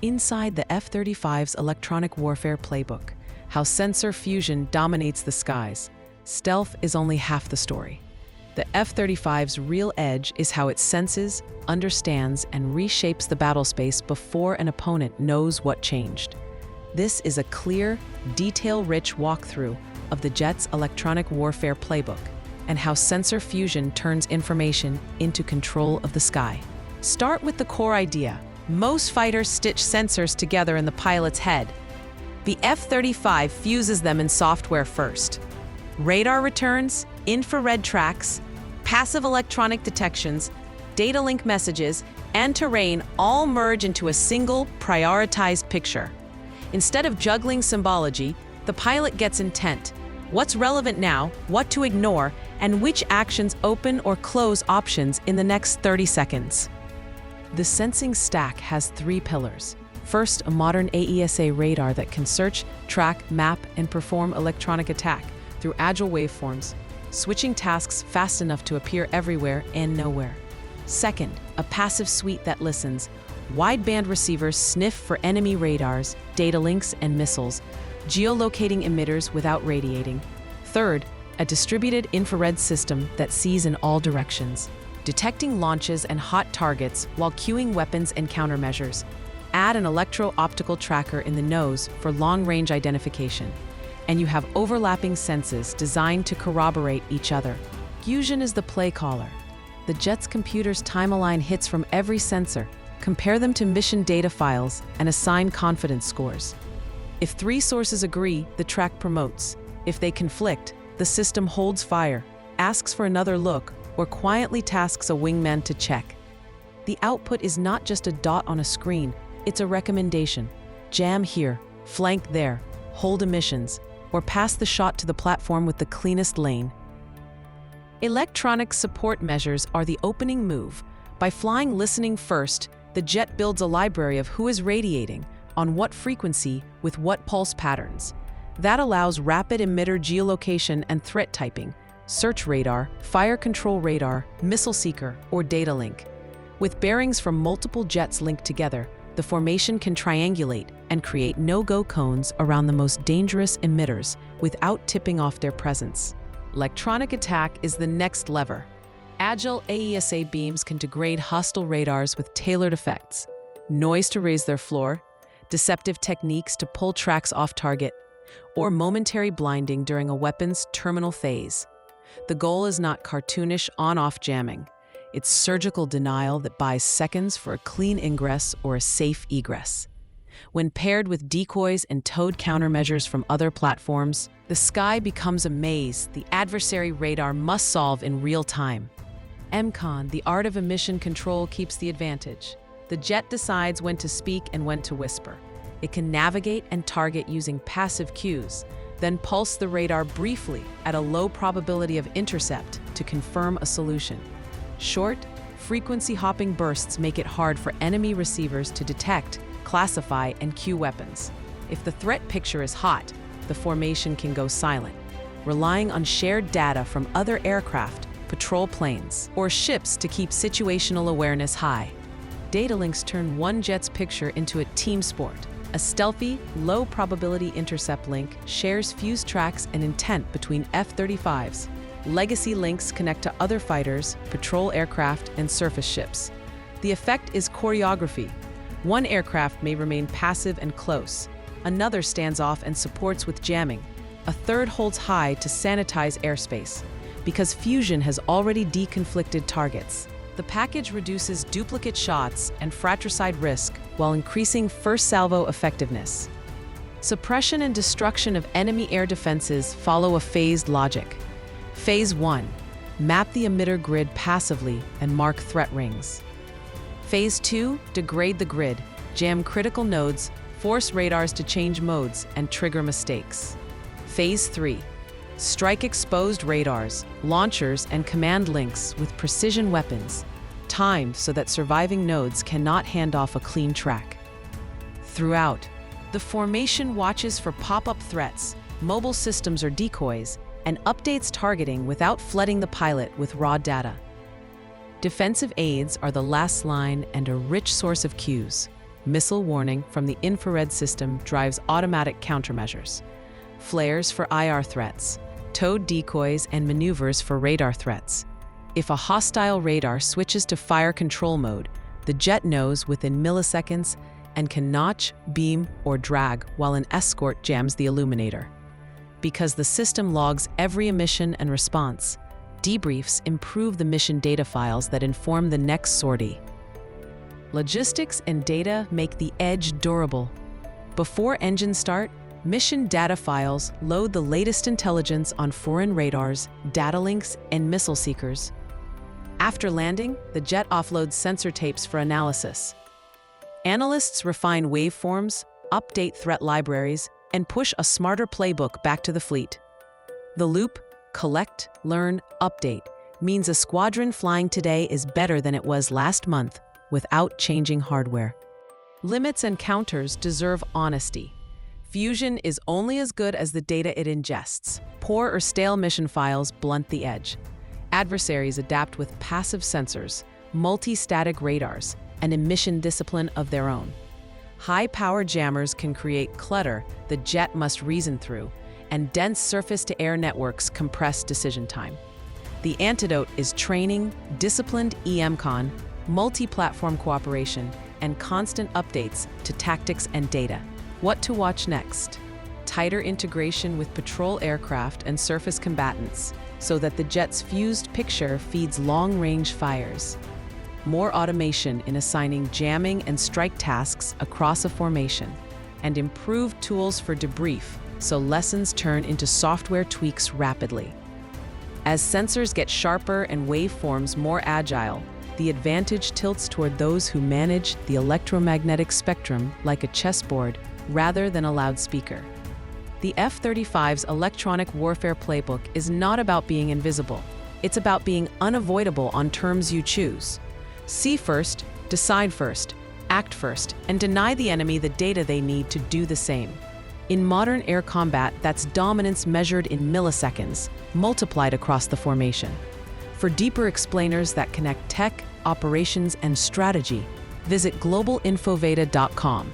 Inside the F-35's electronic warfare playbook, how sensor fusion dominates the skies. Stealth is only half the story. The F-35's real edge is how it senses, understands, and reshapes the battlespace before an opponent knows what changed. This is a clear, detail-rich walkthrough of the jet's electronic warfare playbook and how sensor fusion turns information into control of the sky. Start with the core idea. Most fighters stitch sensors together in the pilot's head. The F-35 fuses them in software first. Radar returns, infrared tracks, passive electronic detections, data link messages, and terrain all merge into a single, prioritized picture. Instead of juggling symbology, the pilot gets intent. What's relevant now, what to ignore, and which actions open or close options in the next 30 seconds. The sensing stack has 3 pillars. First, a modern AESA radar that can search, track, map, and perform electronic attack through agile waveforms, switching tasks fast enough to appear everywhere and nowhere. Second, a passive suite that listens. Wideband receivers sniff for enemy radars, data links, and missiles, geolocating emitters without radiating. Third, a distributed infrared system that sees in all directions, detecting launches and hot targets while cueing weapons and countermeasures. Add an electro-optical tracker in the nose for long-range identification, and you have overlapping senses designed to corroborate each other. Fusion is the play caller. The jet's computer's time-align hits from every sensor, compare them to mission data files, and assign confidence scores. If 3 sources agree, the track promotes. If they conflict, the system holds fire, asks for another look, or quietly tasks a wingman to check. The output is not just a dot on a screen, it's a recommendation. Jam here, flank there, hold emissions, or pass the shot to the platform with the cleanest lane. Electronic support measures are the opening move. By flying listening first, the jet builds a library of who is radiating, on what frequency, with what pulse patterns. That allows rapid emitter geolocation and threat typing, search radar, fire control radar, missile seeker, or data link. With bearings from multiple jets linked together, the formation can triangulate and create no-go cones around the most dangerous emitters without tipping off their presence. Electronic attack is the next lever. Agile AESA beams can degrade hostile radars with tailored effects, noise to raise their floor, deceptive techniques to pull tracks off target, or momentary blinding during a weapon's terminal phase. The goal is not cartoonish on-off jamming. It's surgical denial that buys seconds for a clean ingress or a safe egress. When paired with decoys and towed countermeasures from other platforms, the sky becomes a maze the adversary radar must solve in real time. EMCON, the art of emission control, keeps the advantage. The jet decides when to speak and when to whisper. It can navigate and target using passive cues, then pulse the radar briefly at a low probability of intercept to confirm a solution. Short, frequency-hopping bursts make it hard for enemy receivers to detect, classify, and cue weapons. If the threat picture is hot, the formation can go silent, relying on shared data from other aircraft, patrol planes, or ships to keep situational awareness high. Data links turn one jet's picture into a team sport. A stealthy, low-probability intercept link shares fuse tracks and intent between F-35s. Legacy links connect to other fighters, patrol aircraft, and surface ships. The effect is choreography. One aircraft may remain passive and close. Another stands off and supports with jamming. A third holds high to sanitize airspace, because fusion has already deconflicted targets. The package reduces duplicate shots and fratricide risk while increasing first salvo effectiveness. Suppression and destruction of enemy air defenses follow a phased logic. Phase 1. Map the emitter grid passively and mark threat rings. Phase 2. Degrade the grid, jam critical nodes, force radars to change modes, and trigger mistakes. Phase 3. Strike exposed radars, launchers, and command links with precision weapons, timed so that surviving nodes cannot hand off a clean track. Throughout, the formation watches for pop-up threats, mobile systems or decoys, and updates targeting without flooding the pilot with raw data. Defensive aids are the last line and a rich source of cues. Missile warning from the infrared system drives automatic countermeasures. Flares for IR threats. Towed decoys and maneuvers for radar threats. If a hostile radar switches to fire control mode, the jet knows within milliseconds and can notch, beam, or drag while an escort jams the illuminator. Because the system logs every emission and response, debriefs improve the mission data files that inform the next sortie. Logistics and data make the edge durable. Before engine start, mission data files load the latest intelligence on foreign radars, datalinks, and missile seekers. After landing, the jet offloads sensor tapes for analysis. Analysts refine waveforms, update threat libraries, and push a smarter playbook back to the fleet. The loop, collect, learn, update, means a squadron flying today is better than it was last month without changing hardware. Limits and counters deserve honesty. Fusion is only as good as the data it ingests. Poor or stale mission files blunt the edge. Adversaries adapt with passive sensors, multi-static radars, and emission discipline of their own. High-power jammers can create clutter the jet must reason through, and dense surface-to-air networks compress decision time. The antidote is training, disciplined EMCON, multi-platform cooperation, and constant updates to tactics and data. What to watch next? Tighter integration with patrol aircraft and surface combatants so that the jet's fused picture feeds long-range fires. More automation in assigning jamming and strike tasks across a formation, and improved tools for debrief so lessons turn into software tweaks rapidly. As sensors get sharper and waveforms more agile, the advantage tilts toward those who manage the electromagnetic spectrum like a chessboard rather than a loudspeaker. The F-35's electronic warfare playbook is not about being invisible. It's about being unavoidable on terms you choose. See first, decide first, act first, and deny the enemy the data they need to do the same. In modern air combat, that's dominance measured in milliseconds, multiplied across the formation. For deeper explainers that connect tech, operations, and strategy, visit globalinfoveda.com.